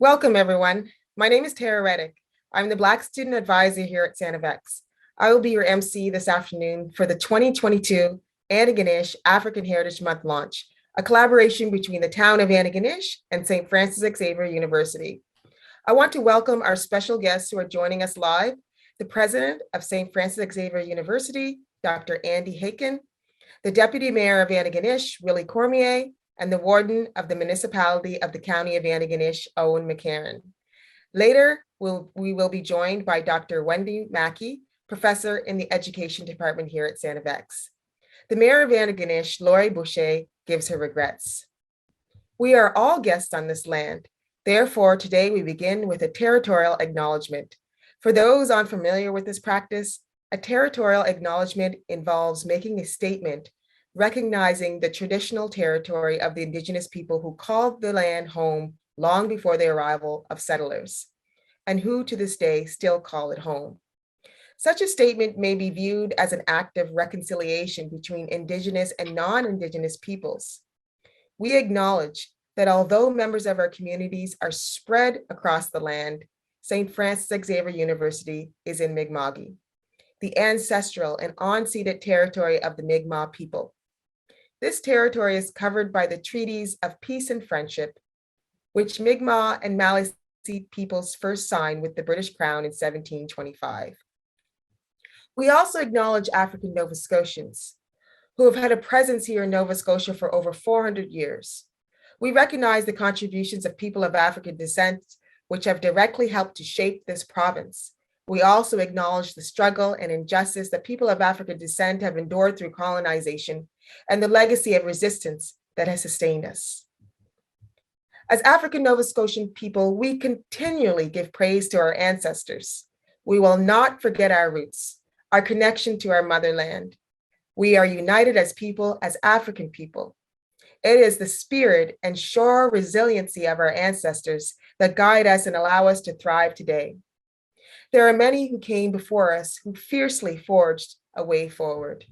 Welcome, everyone. My name is Tara Reddick. I'm the Black Student Advisor here at StFX. I will be your MC this afternoon for the 2022 Antigonish African Heritage Month launch, a collaboration between the town of Antigonish and St. Francis Xavier University. I want to welcome our special guests who are joining us live, the President of St. Francis Xavier University, Dr. Andy Haken, the Deputy Mayor of Antigonish, Willie Cormier, and the Warden of the Municipality of the County of Antigonish, Owen McCarron. Later, we will be joined by Dr. Wendy Mackey, Professor in the Education Department here at StFX. The Mayor of Antigonish, Laurie Boucher, gives her regrets. We are all guests on this land. Therefore, today we begin with a territorial acknowledgement. For those unfamiliar with this practice, a territorial acknowledgement involves making a statement recognizing the traditional territory of the Indigenous people who called the land home long before the arrival of settlers, and who to this day still call it home. Such a statement may be viewed as an act of reconciliation between Indigenous and non-Indigenous peoples. We acknowledge that although members of our communities are spread across the land, St. Francis Xavier University is in Mi'kma'ki, the ancestral and unceded territory of the Mi'kmaq people. This territory is covered by the treaties of peace and friendship, which Mi'kmaq and Maliseet peoples first signed with the British Crown in 1725. We also acknowledge African Nova Scotians, who have had a presence here in Nova Scotia for over 400 years. We recognize the contributions of people of African descent, which have directly helped to shape this province. We also acknowledge the struggle and injustice that people of African descent have endured through colonization and the legacy of resistance that has sustained us. As African Nova Scotian people, we continually give praise to our ancestors. We will not forget our roots, our connection to our motherland. We are united as people, as African people. It is the spirit and sure resiliency of our ancestors that guide us and allow us to thrive today. There are many who came before us who fiercely forged a way forward.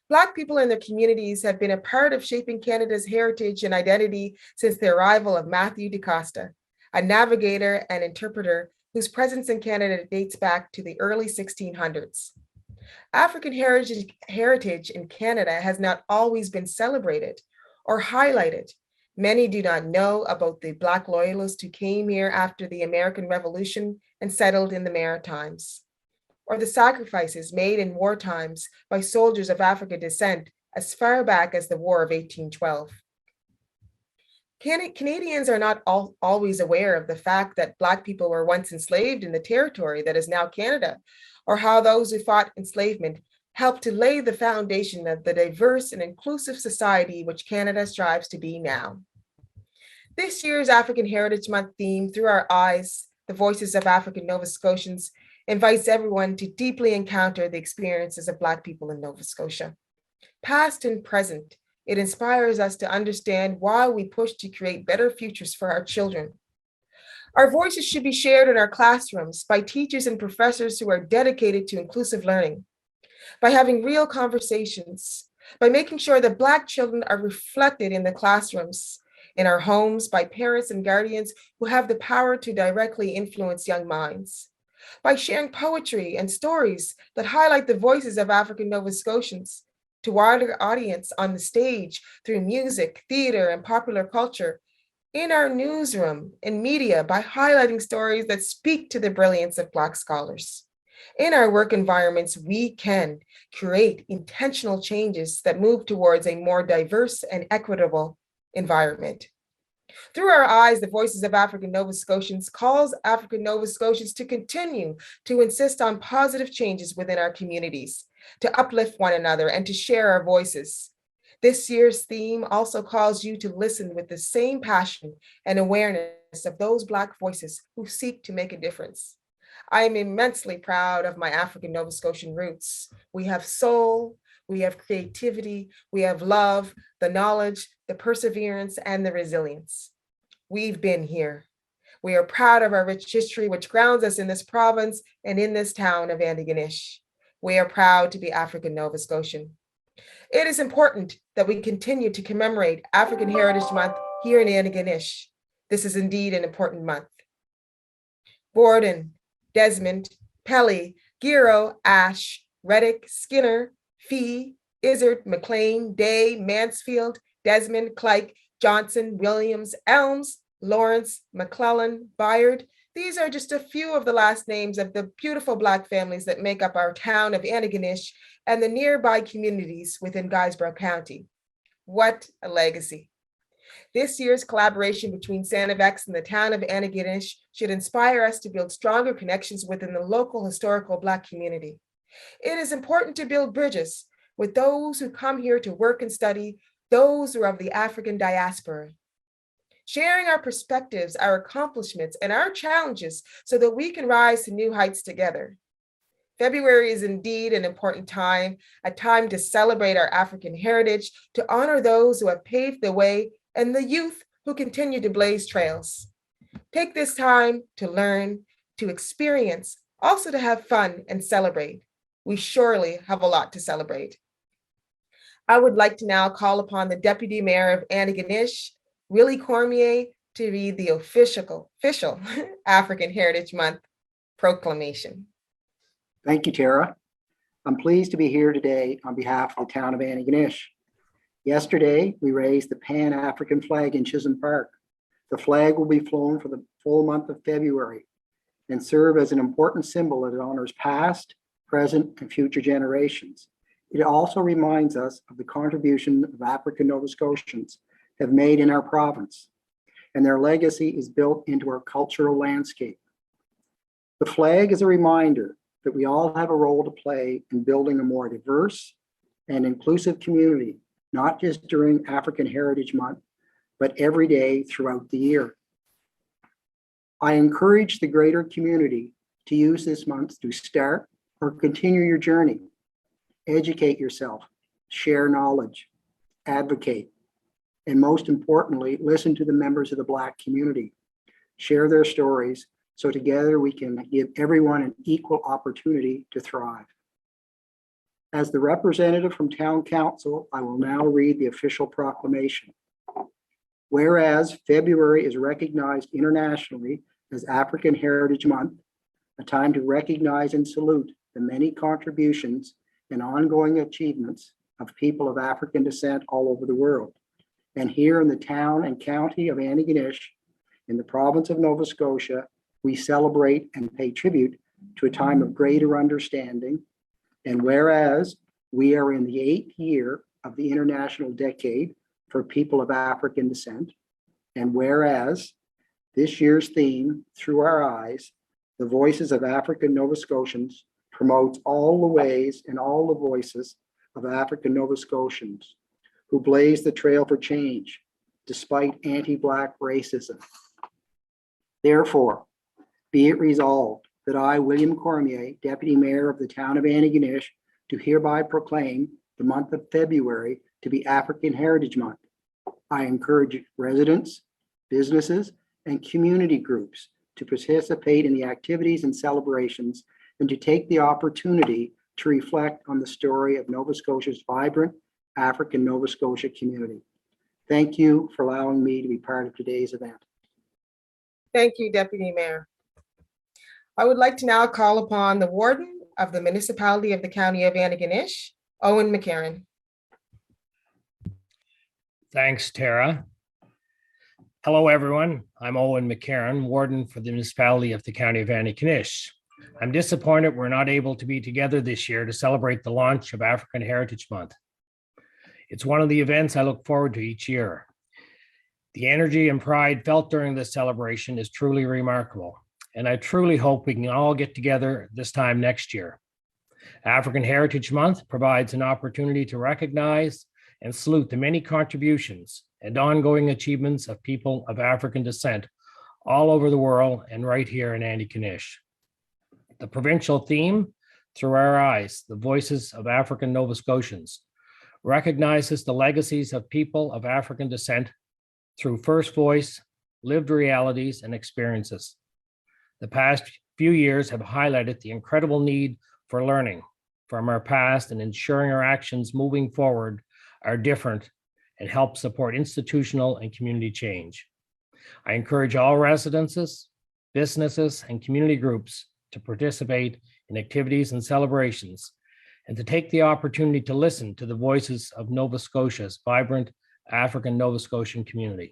Black people and their communities have been a part of shaping Canada's heritage and identity since the arrival of Matthew DaCosta, a navigator and interpreter whose presence in Canada dates back to the early 1600s. African heritage in Canada has not always been celebrated or highlighted. Many do not know about the Black loyalists who came here after the American Revolution and settled in the Maritimes, or the sacrifices made in war times by soldiers of African descent as far back as the War of 1812. Canadians are not always aware of the fact that Black people were once enslaved in the territory that is now Canada, or how those who fought enslavement helped to lay the foundation of the diverse and inclusive society which Canada strives to be now. This year's African Heritage Month theme, Through Our Eyes, the Voices of African Nova Scotians, invites everyone to deeply encounter the experiences of Black people in Nova Scotia. Past and present, it inspires us to understand why we push to create better futures for our children. Our voices should be shared in our classrooms by teachers and professors who are dedicated to inclusive learning, by having real conversations, by making sure that Black children are reflected in the classrooms, in our homes, by parents and guardians who have the power to directly influence young minds, by sharing poetry and stories that highlight the voices of African Nova Scotians to wider audience on the stage through music, theater, and popular culture, in our newsroom and media by highlighting stories that speak to the brilliance of Black scholars. In our work environments, we can create intentional changes that move towards a more diverse and equitable environment. Through Our Eyes, the Voices of African Nova Scotians calls African Nova Scotians to continue to insist on positive changes within our communities, to uplift one another and to share our voices. This year's theme also calls you to listen with the same passion and awareness of those Black voices who seek to make a difference. I am immensely proud of my African Nova Scotian roots. We have soul, we have creativity, we have love, the knowledge, the perseverance, and the resilience. We've been here. We are proud of our rich history, which grounds us in this province and in this town of Antigonish. We are proud to be African Nova Scotian. It is important that we continue to commemorate African Heritage Month here in Antigonish. This is indeed an important month. Borden, Desmond, Pelly, Giro, Ash, Reddick, Skinner, Fee, Izzard, McLean, Day, Mansfield, Desmond, Clyke, Johnson, Williams, Elms, Lawrence, McClellan, Byard. These are just a few of the last names of the beautiful Black families that make up our town of Antigonish and the nearby communities within Guysborough County. What a legacy. This year's collaboration between StFX and the town of Antigonish should inspire us to build stronger connections within the local historical Black community. It is important to build bridges with those who come here to work and study, those who are of the African diaspora. Sharing our perspectives, our accomplishments, and our challenges so that we can rise to new heights together. February is indeed an important time, a time to celebrate our African heritage, to honor those who have paved the way, and the youth who continue to blaze trails. Take this time to learn, to experience, also to have fun and celebrate. We surely have a lot to celebrate. I would like to now call upon the Deputy Mayor of Antigonish, Willie Cormier, to read the official African Heritage Month proclamation. Thank you, Tara. I'm pleased to be here today on behalf of the town of Antigonish. Yesterday, we raised the Pan-African flag in Chisholm Park. The flag will be flown for the full month of February and serve as an important symbol that honors past, present, and future generations. It also reminds us of the contribution of African Nova Scotians have made in our province, and their legacy is built into our cultural landscape. The flag is a reminder that we all have a role to play in building a more diverse and inclusive community, not just during African Heritage Month, but every day throughout the year. I encourage the greater community to use this month to start or continue your journey. Educate yourself, share knowledge, advocate, and most importantly, listen to the members of the Black community. Share their stories so together we can give everyone an equal opportunity to thrive. As the representative from Town Council, I will now read the official proclamation. Whereas February is recognized internationally as African Heritage Month, a time to recognize and salute the many contributions and ongoing achievements of people of African descent all over the world. And here in the town and county of Antigonish, in the province of Nova Scotia, we celebrate and pay tribute to a time of greater understanding. And whereas we are in the 8th year of the International Decade for People of African Descent, and whereas this year's theme, Through Our Eyes, the Voices of African Nova Scotians, promotes all the ways and all the voices of African Nova Scotians who blaze the trail for change despite anti-Black racism. Therefore, be it resolved that I, William Cormier, Deputy Mayor of the town of Antigonish, do hereby proclaim the month of February to be African Heritage Month. I encourage residents, businesses, and community groups to participate in the activities and celebrations and to take the opportunity to reflect on the story of Nova Scotia's vibrant African Nova Scotia community. Thank you for allowing me to be part of today's event. Thank you, Deputy Mayor. I would like to now call upon the Warden of the Municipality of the County of Antigonish, Owen McCarron. Thanks, Tara. Hello, everyone. I'm Owen McCarron, Warden for the Municipality of the County of Antigonish. I'm disappointed we're not able to be together this year to celebrate the launch of African Heritage Month. It's one of the events I look forward to each year. The energy and pride felt during this celebration is truly remarkable, and I truly hope we can all get together this time next year. African Heritage Month provides an opportunity to recognize and salute the many contributions and ongoing achievements of people of African descent all over the world and right here in Antigonish. The provincial theme, Through Our Eyes, the Voices of African Nova Scotians, recognizes the legacies of people of African descent through first voice, lived realities, and experiences. The past few years have highlighted the incredible need for learning from our past and ensuring our actions moving forward are different and help support institutional and community change. I encourage all residences, businesses, and community groups to participate in activities and celebrations, and to take the opportunity to listen to the voices of Nova Scotia's vibrant African Nova Scotian community.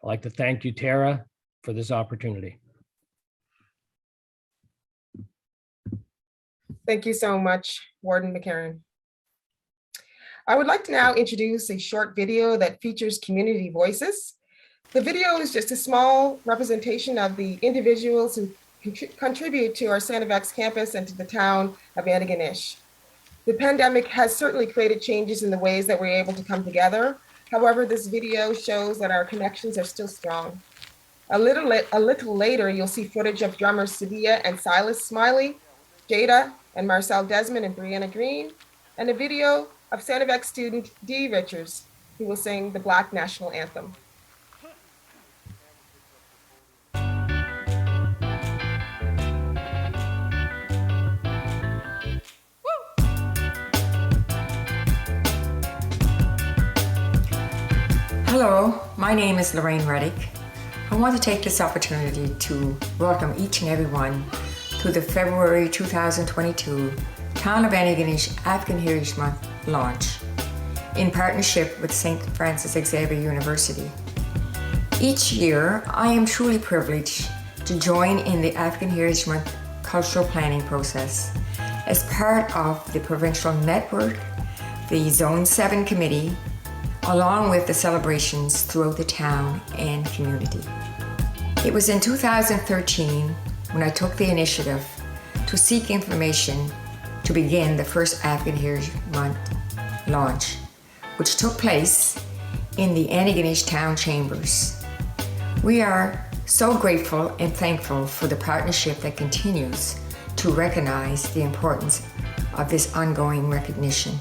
I'd like to thank you, Tara, for this opportunity. Thank you so much, Warden McCarron. I would like to now introduce a short video that features community voices. The video is just a small representation of the individuals who contribute to our StFX campus and to the town of Antigonish. The pandemic has certainly created changes in the ways that we're able to come together. However, this video shows that our connections are still strong. A little later, you'll see footage of drummers Sadia and Silas Smiley, Jada and Marcel Desmond and Brianna Green, and a video of StFX student Dee Richards, who will sing the Black National Anthem. Hello, my name is Tara Reddick. I want to take this opportunity to welcome each and everyone to the February 2022 Town of Antigonish African Heritage Month launch in partnership with St. Francis Xavier University. Each year, I am truly privileged to join in the African Heritage Month cultural planning process as part of the provincial network, the Zone 7 committee, along with the celebrations throughout the town and community. It was in 2013 when I took the initiative to seek information to begin the first African Heritage Month launch, which took place in the Antigonish Town Chambers. We are so grateful and thankful for the partnership that continues to recognize the importance of this ongoing recognition.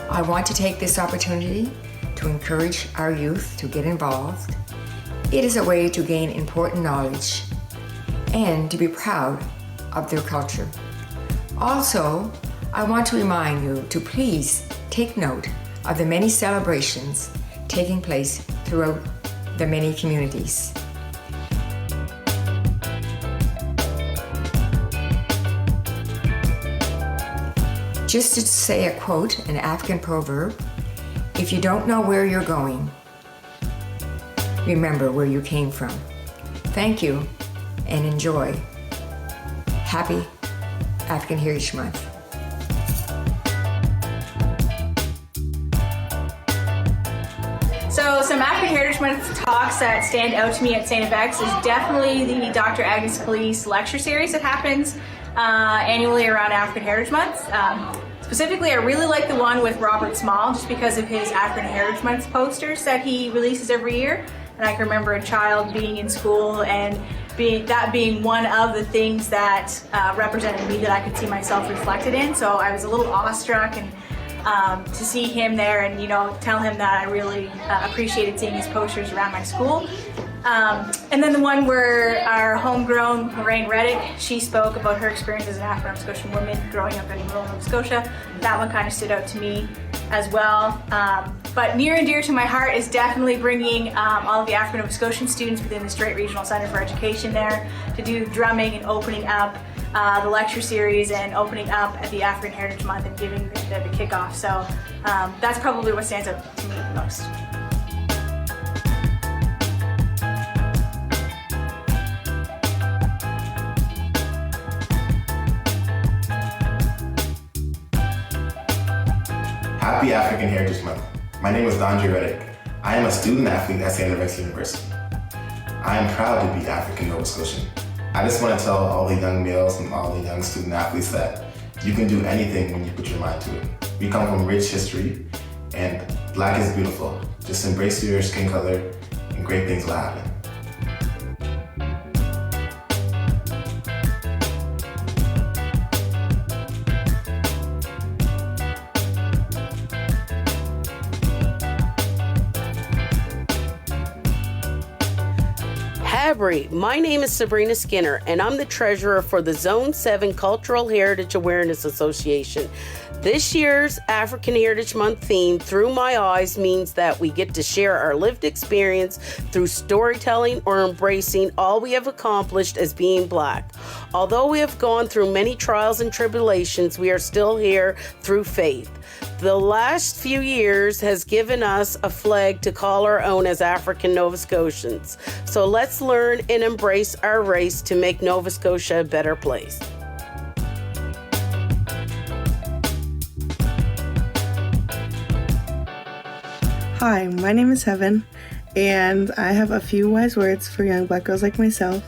I want to take this opportunity to encourage our youth to get involved. It is a way to gain important knowledge and to be proud of their culture. Also, I want to remind you to please take note of the many celebrations taking place throughout the many communities. Just to say a quote, an African proverb, if you don't know where you're going, remember where you came from. Thank you and enjoy. Happy African Heritage Month. So some African Heritage Month talks that stand out to me at StFX is definitely the Dr. Agnes Calise lecture series that happens annually around African Heritage Month. Specifically, I really like the one with Robert Small just because of his African Heritage Month posters that he releases every year. And I can remember a child being in school and that being one of the things that represented me that I could see myself reflected in. So I was a little awestruck and to see him there and tell him that I really appreciated seeing his posters around my school. And then the one where our homegrown Tara Reddick, she spoke about her experience as an Afro-Nova Scotian woman growing up in rural Nova Scotia. That one kind of stood out to me as well. But near and dear to my heart is definitely bringing all of the Afro-Nova Scotian students within the Strait Regional Centre for Education there to do drumming and opening up the lecture series and opening up at the African Heritage Month and giving the kickoff. So that's probably what stands out to me the most. Happy African Heritage Month. My name is Tara Reddick. I am a student athlete at StFX University. I am proud to be African Nova Scotian. I just want to tell all the young males and all the young student athletes that you can do anything when you put your mind to it. We come from rich history and Black is beautiful. Just embrace your skin color and great things will happen. collaborate. My name is Sabrina Skinner, and I'm the treasurer for the Zone 7 Cultural Heritage Awareness Association. This year's African Heritage Month theme, Through My Eyes, means that we get to share our lived experience through storytelling or embracing all we have accomplished as being Black. Although we have gone through many trials and tribulations, we are still here through faith. The last few years has given us a flag to call our own as African Nova Scotians. So let's learn and embrace our race to make Nova Scotia a better place. Hi, my name is Heaven, and I have a few wise words for young Black girls like myself,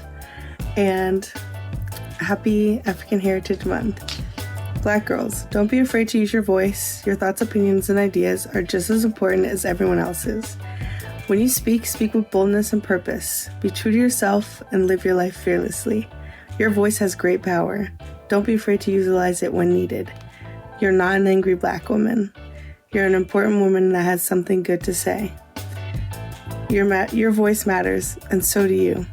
and happy African Heritage Month. Black girls, don't be afraid to use your voice. Your thoughts, opinions, and ideas are just as important as everyone else's. When you speak, speak with boldness and purpose. Be true to yourself and live your life fearlessly. Your voice has great power. Don't be afraid to utilize it when needed. You're not an angry Black woman. You're an important woman that has something good to say. Your voice matters, and so do you.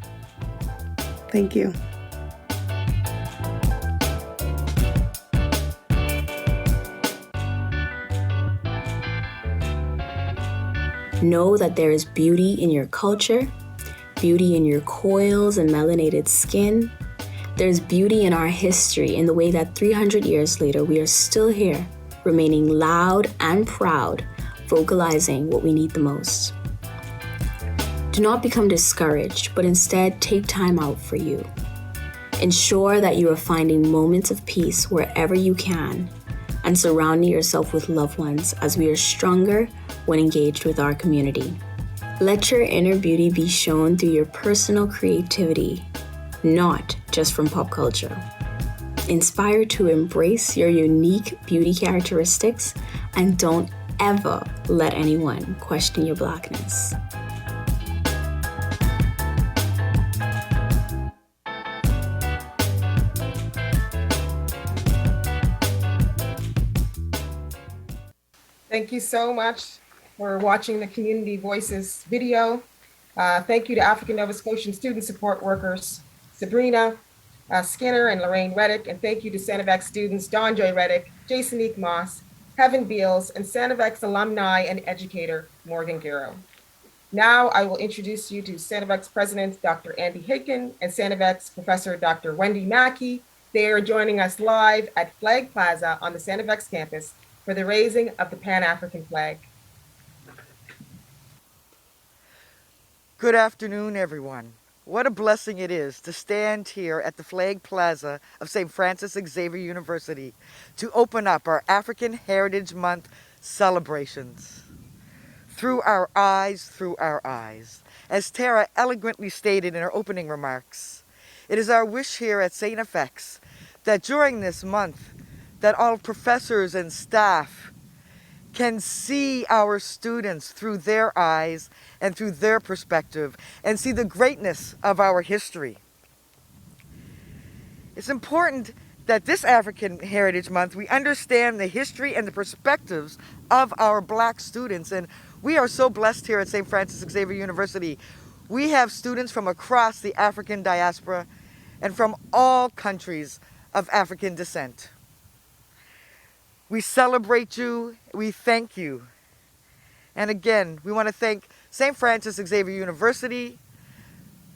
Thank you. Know that there is beauty in your culture, beauty in your coils and melanated skin. There's beauty in our history in the way that 300 years later we are still here, remaining loud and proud, vocalizing what we need the most. Do not become discouraged, but instead take time out for you. Ensure that you are finding moments of peace wherever you can and surrounding yourself with loved ones as we are stronger when engaged with our community. Let your inner beauty be shown through your personal creativity, not just from pop culture. Inspire to embrace your unique beauty characteristics and don't ever let anyone question your Blackness. Thank you so much for watching the Community Voices video. Thank you to African Nova Scotian student support workers, Sabrina Skinner and Lorraine Reddick, and thank you to StFX students Donjoy Reddick, Jasonique Moss, Heaven Beals, and StFX alumni and educator Morgan Guerrero. Now I will introduce you to StFX President Dr. Andy Hicken and StFX Professor Dr. Wendy Mackey. They are joining us live at Flag Plaza on the StFX campus for the raising of the Pan-African flag. Good afternoon, everyone. What a blessing it is to stand here at the Flag Plaza of St. Francis Xavier University to open up our African Heritage Month celebrations. Through our eyes, as Tara eloquently stated in her opening remarks. It is our wish here at StFX that during this month, that all professors and staff can see our students through their eyes and through their perspective and see the greatness of our history. It's important that this African Heritage Month, we understand the history and the perspectives of our Black students. And we are so blessed here at St. Francis Xavier University. We have students from across the African diaspora and from all countries of African descent. We celebrate you, we thank you. And again, we want to thank St. Francis Xavier University,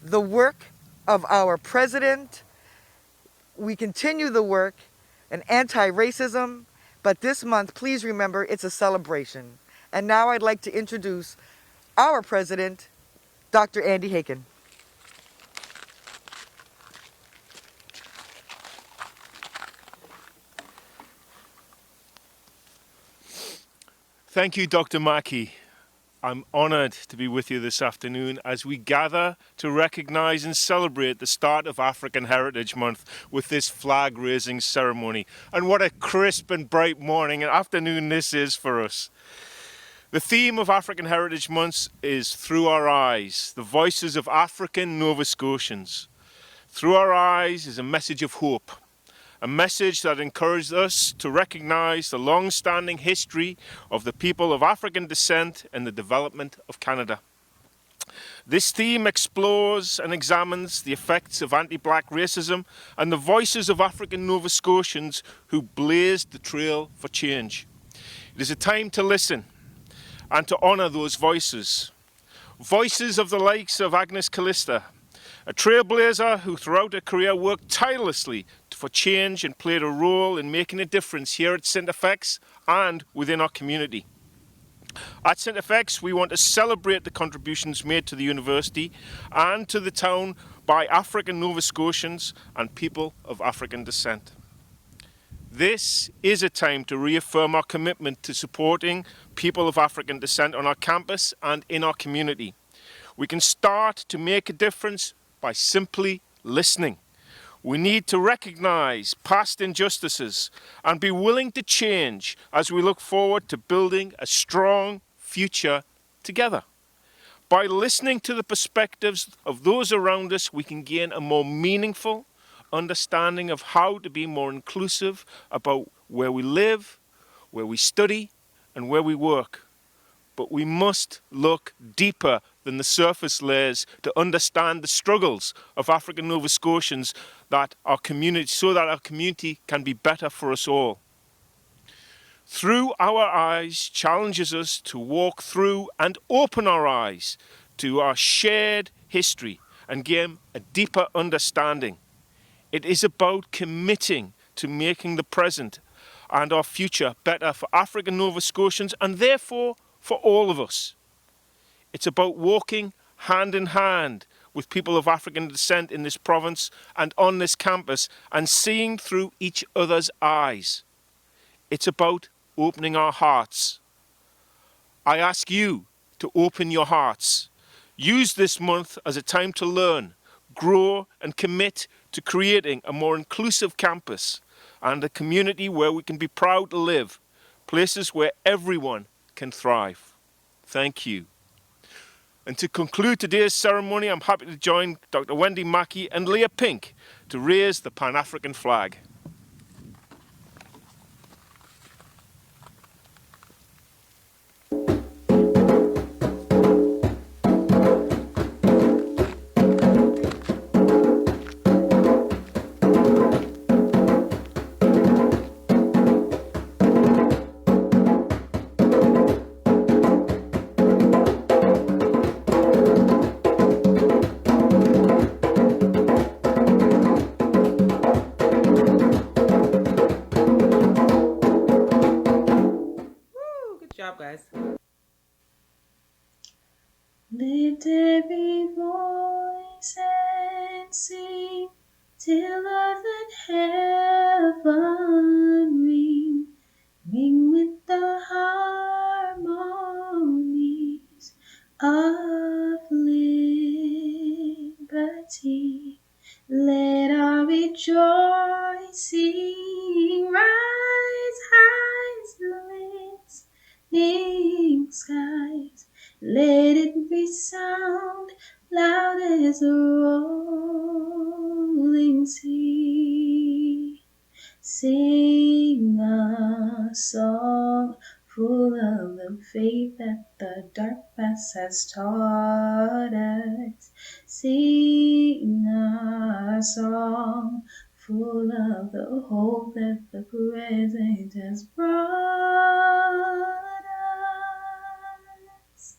the work of our president. We continue the work in anti-racism, but this month, please remember, it's a celebration. And now I'd like to introduce our president, Dr. Andy Hicken. Thank you, Dr. Mackey. I'm honored to be with you this afternoon as we gather to recognize and celebrate the start of African Heritage Month with this flag-raising ceremony. And what a crisp and bright morning and afternoon this is for us. The theme of African Heritage Month is Through Our Eyes, the voices of African Nova Scotians. Through Our Eyes is a message of hope. A message that encouraged us to recognize the long-standing history of the people of African descent and the development of Canada. This theme explores and examines the effects of anti-black racism and the voices of African Nova Scotians who blazed the trail for change. It is a time to listen and to honour those voices. Voices of the likes of Agnes Callista, a trailblazer who throughout her career worked tirelessly for change and played a role in making a difference here at StFX and within our community. At StFX, we want to celebrate the contributions made to the university and to the town by African Nova Scotians and people of African descent. This is a time to reaffirm our commitment to supporting people of African descent on our campus and in our community. We can start to make a difference by simply listening. We need to recognise past injustices and be willing to change as we look forward to building a strong future together. By listening to the perspectives of those around us, we can gain a more meaningful understanding of how to be more inclusive about where we live, where we study, and where we work. But we must look deeper than the surface layers to understand the struggles of African Nova Scotians that our community, so that our community can be better for us all. Through Our Eyes challenges us to walk through and open our eyes to our shared history and gain a deeper understanding. It is about committing to making the present and our future better for African Nova Scotians and therefore for all of us. It's about walking hand in hand with people of African descent in this province and on this campus and seeing through each other's eyes. It's about opening our hearts. I ask you to open your hearts. Use this month as a time to learn, grow, and commit to creating a more inclusive campus and a community where we can be proud to live, places where everyone can thrive. Thank you. And to conclude today's ceremony, I'm happy to join Dr. Wendy Mackey and Leah Pink to raise the Pan-African flag. Guys. Lift every voice and sing till earth and heaven ring, ring with the harmonies of liberty. Let our rejoicing rise high as the listening skies. Let it resound loud as a rolling sea. Sing a song full of the faith that the dark past has taught us. Sing a song full of the hope that the present has brought us.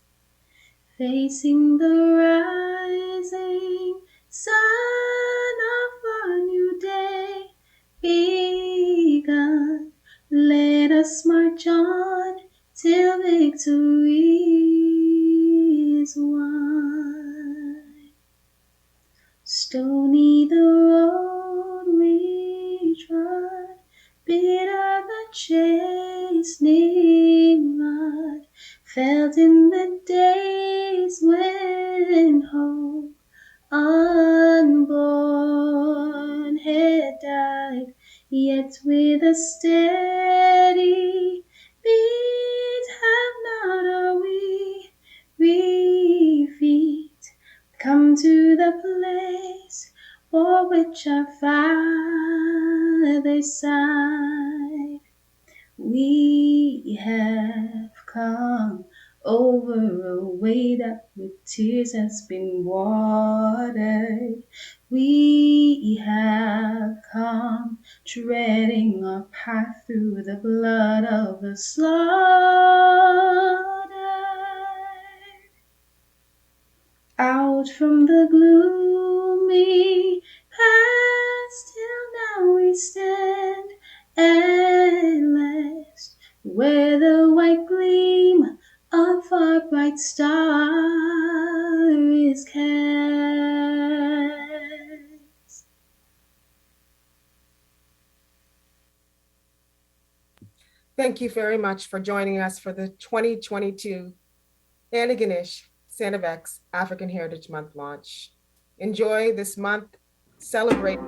Facing the rising sun of a new day begun, let us march on till victory is won. Stony the road we trod, bitter the chastening rod, felt in the days when hope unborn had died, yet with a steady beat have not our weary feet come to the place for which our fathers sighed. We have come over a way that with tears has been watered. We have come treading our path through the blood of the slaughtered. Out from the gloomy past till now we stand at last, where the white gleam of our bright star is cast. Thank you very much for joining us for the 2022 Antigonish StFX African Heritage Month launch. Enjoy this month, celebrate